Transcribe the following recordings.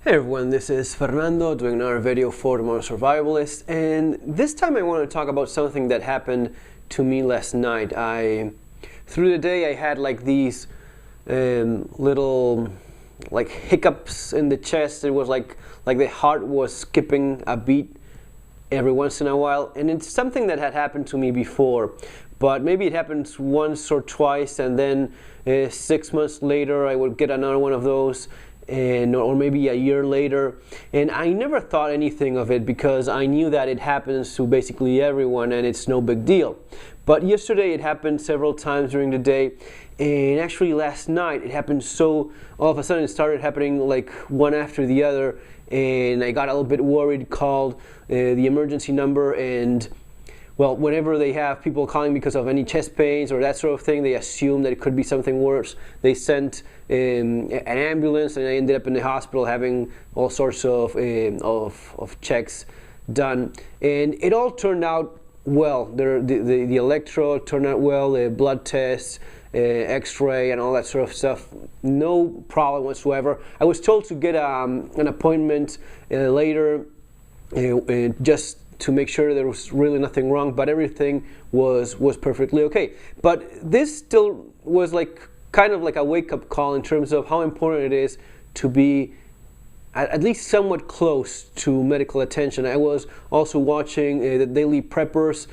Hey everyone, this is Fernando doing another video for Tomorrow Survivalist, and this time I want to talk about something that happened to me last night. Through the day I had like these little hiccups in the chest. It was like the heart was skipping a beat every once in a while, and it's something that had happened to me before, but maybe it happens once or twice, and then 6 months later I would get another one of those. Or maybe a year later, and I never thought anything of it because I knew that it happens to basically everyone and it's no big deal. But yesterday it happened several times during the day, and actually last night it happened so all of a sudden it started happening like one after the other, and I got a little bit worried, called the emergency number, and well, whenever they have people calling because of any chest pains or that sort of thing, they assume that it could be something worse. They sent an ambulance, and I ended up in the hospital having all sorts of checks done, and it all turned out well. The electrode turned out well, the blood tests, X-ray, and all that sort of stuff. No problem whatsoever. I was told to get an appointment later, just to make sure there was really nothing wrong, but everything was perfectly okay. But this still was like kind of like a wake-up call in terms of how important it is to be at least somewhat close to medical attention. I was also watching the Daily Preppers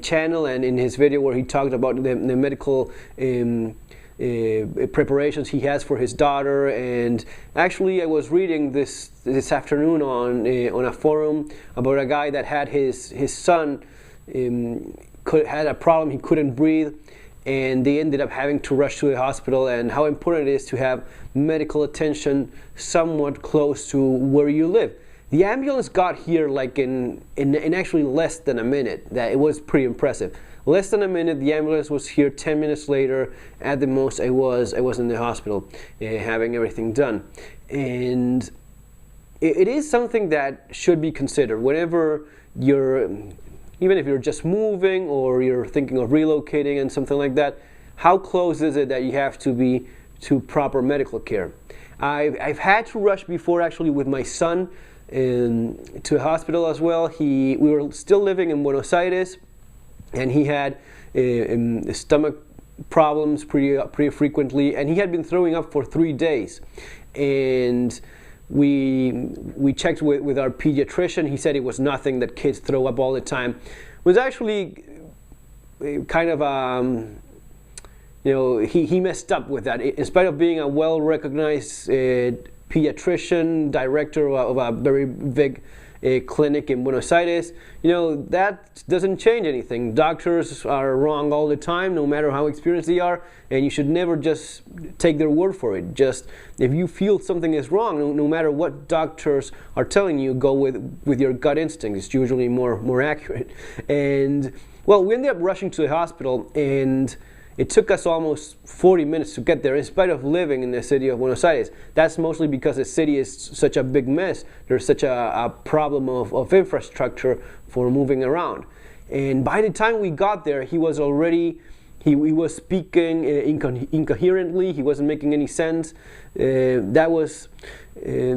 channel, and in his video where he talked about the medical preparations he has for his daughter, and actually I was reading this afternoon on a forum about a guy that had his son had a problem. He couldn't breathe, and they ended up having to rush to the hospital, and how important it is to have medical attention somewhat close to where you live. The ambulance got here like in actually less than a minute. That it was pretty impressive. Less than a minute, the ambulance was here. 10 minutes later, at the most, I was in the hospital having everything done. And it is something that should be considered whenever even if you're just moving or you're thinking of relocating and something like that. How close is it that you have to be to proper medical care? I've had to rush before, actually, with my son to a hospital as well. We were still living in Buenos Aires, and he had stomach problems pretty frequently, and he had been throwing up for 3 days. And we checked with our pediatrician. He said it was nothing, that kids throw up all the time. It was actually kind of he messed up with that. In spite of being a well-recognized pediatrician, director of a very big clinic in Buenos Aires, that doesn't change anything. Doctors are wrong all the time, no matter how experienced they are, and you should never just take their word for it. Just if you feel something is wrong, no matter what doctors are telling you, go with your gut instinct. It's usually more accurate. And well, we ended up rushing to the hospital, and it took us almost 40 minutes to get there, in spite of living in the city of Buenos Aires. That's mostly because the city is such a big mess. There's such a problem of infrastructure for moving around. And by the time we got there, he was already, he was speaking incoherently. He wasn't making any sense. That was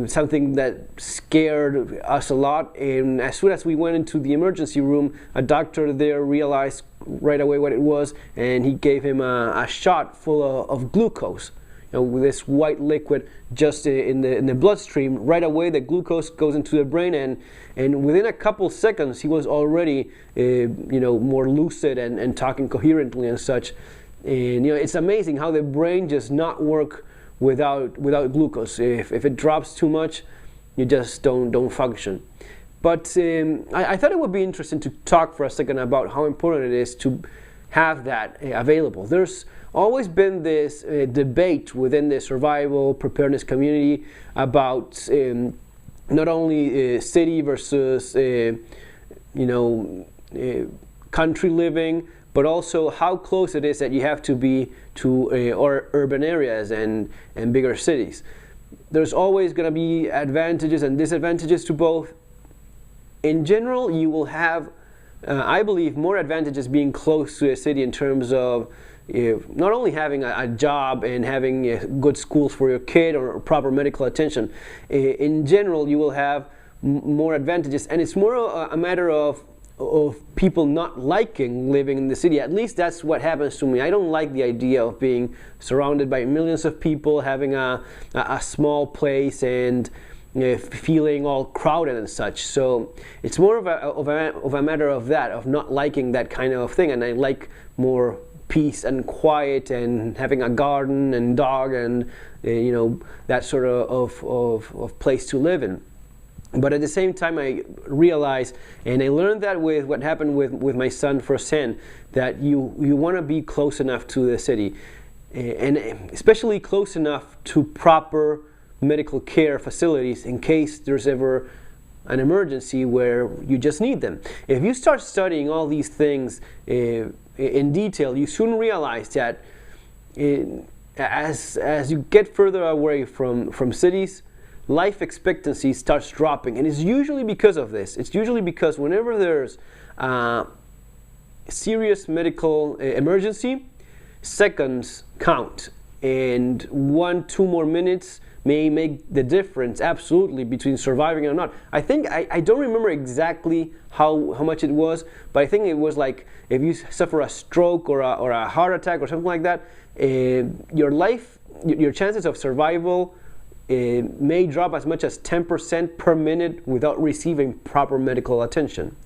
something that scared us a lot. And as soon as we went into the emergency room, a doctor there realized right away what it was, and he gave him a shot full of glucose, with this white liquid just in the bloodstream. Right away, the glucose goes into the brain, and within a couple seconds, he was already more lucid and talking coherently and such. And it's amazing how the brain does not work without glucose. If it drops too much, you just don't function. But I thought it would be interesting to talk for a second about how important it is to have that available. There's always been this debate within the survival preparedness community about not only city versus country living, but also how close it is that you have to be to urban areas and bigger cities. There's always going to be advantages and disadvantages to both. In general, you will have, I believe, more advantages being close to a city in terms of not only having a job and having good schools for your kid or proper medical attention. In general, you will have more advantages, and it's more a matter of people not liking living in the city. At least that's what happens to me. I don't like the idea of being surrounded by millions of people, having a small place, and feeling all crowded and such. So it's more of a matter of that, of not liking that kind of thing, and I like more peace and quiet and having a garden and dog and that sort of place to live in. But at the same time, I realized, and I learned that with what happened with my son firsthand, that you want to be close enough to the city, and especially close enough to proper medical care facilities in case there's ever an emergency where you just need them. If you start studying all these things in detail, you soon realize that as you get further away from cities, life expectancy starts dropping, and it's usually because of this. It's usually because whenever there's a serious medical emergency, seconds count, and 1-2 more minutes may make the difference absolutely between surviving or not. I think I don't remember exactly how much it was, but I think it was like if you suffer a stroke or a heart attack or something like that, your chances of survival may drop as much as 10% per minute without receiving proper medical attention.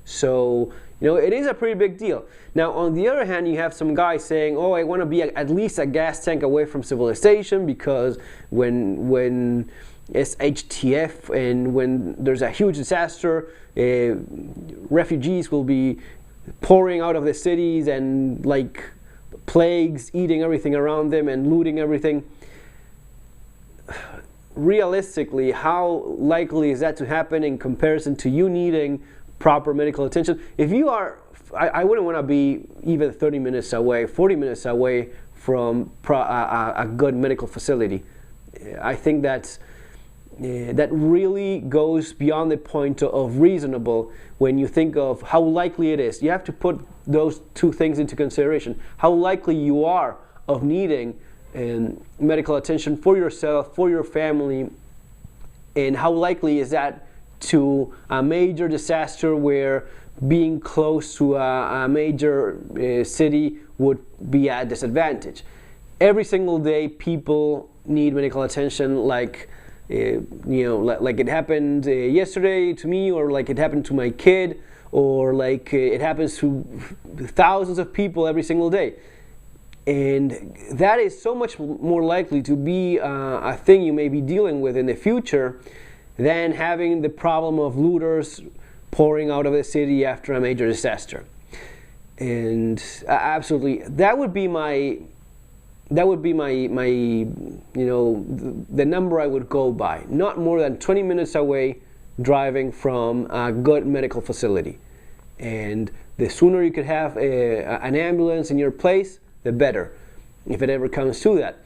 So, it is a pretty big deal. Now, on the other hand, you have some guys saying, I want to be at least a gas tank away from civilization, because when SHTF and when there's a huge disaster, refugees will be pouring out of the cities and like plagues, eating everything around them and looting everything. Realistically, how likely is that to happen in comparison to you needing proper medical attention? If you are, I wouldn't want to be even 30 minutes away, 40 minutes away from a good medical facility. I think that really goes beyond the point of reasonable when you think of how likely it is. You have to put those two things into consideration. How likely you are of needing medical attention for yourself, for your family, and how likely is that to a major disaster where being close to a major city would be at disadvantage. Every single day, people need medical attention, like like it happened yesterday to me, or like it happened to my kid, or like it happens to thousands of people every single day. And that is so much more likely to be a thing you may be dealing with in the future than having the problem of looters pouring out of the city after a major disaster. And absolutely, that would be my the number I would go by. Not more than 20 minutes away driving from a good medical facility. And the sooner you could have an ambulance in your place, the better, if it ever comes to that.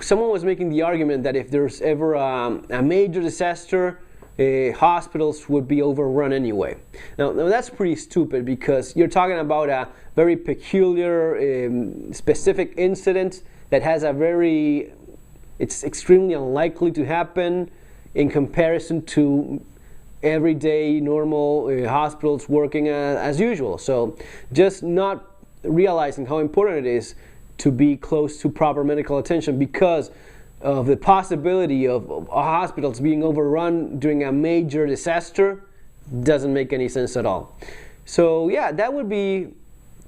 Someone was making the argument that if there's ever a major disaster, hospitals would be overrun anyway. Now that's pretty stupid, because you're talking about a very peculiar, specific incident that has it's extremely unlikely to happen in comparison to everyday normal hospitals working as usual. So just not realizing how important it is to be close to proper medical attention because of the possibility of hospitals being overrun during a major disaster doesn't make any sense at all. So yeah, that would be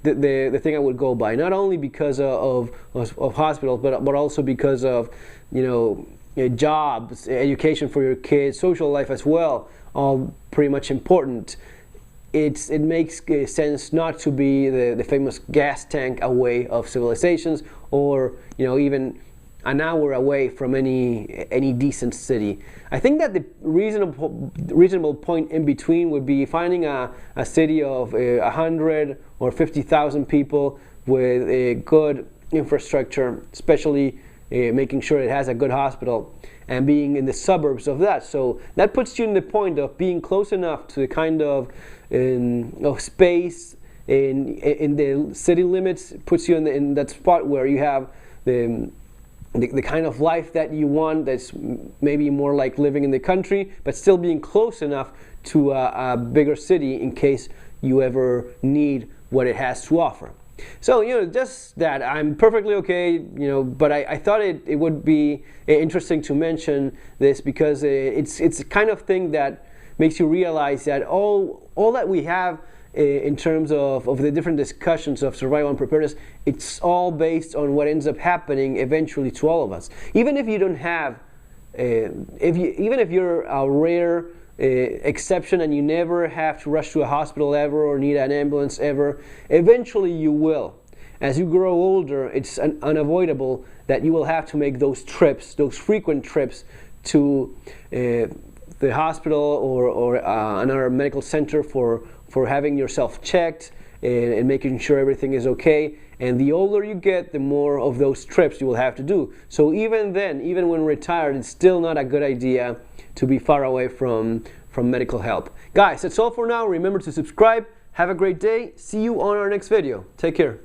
the thing I would go by, not only because of hospitals, but also because of jobs, education for your kids, social life as well, all pretty much important. It makes sense not to be the famous gas tank away of civilizations, or even an hour away from any decent city. I think that the reasonable point in between would be finding a city of 100 or 50,000 people with a good infrastructure, especially making sure it has a good hospital, and being in the suburbs of that. So that puts you in the point of being close enough to the kind of space in the city limits, puts you in that spot where you have the kind of life that you want, that's maybe more like living in the country, but still being close enough to a bigger city in case you ever need what it has to offer. So, just that. I'm perfectly okay, but I thought it would be interesting to mention this because it's the kind of thing that makes you realize that all that we have in terms of the different discussions of survival and preparedness, it's all based on what ends up happening eventually to all of us. Even if you don't have, even if you're a rare exception and you never have to rush to a hospital ever or need an ambulance ever, eventually you will. As you grow older, it's unavoidable that you will have to make those trips, those frequent trips to the hospital or another medical center for having yourself checked and making sure everything is okay. And the older you get, the more of those trips you will have to do. So even then, even when retired, it's still not a good idea to be far away from medical help. Guys, that's all for now. Remember to subscribe. Have a great day. See you on our next video. Take care.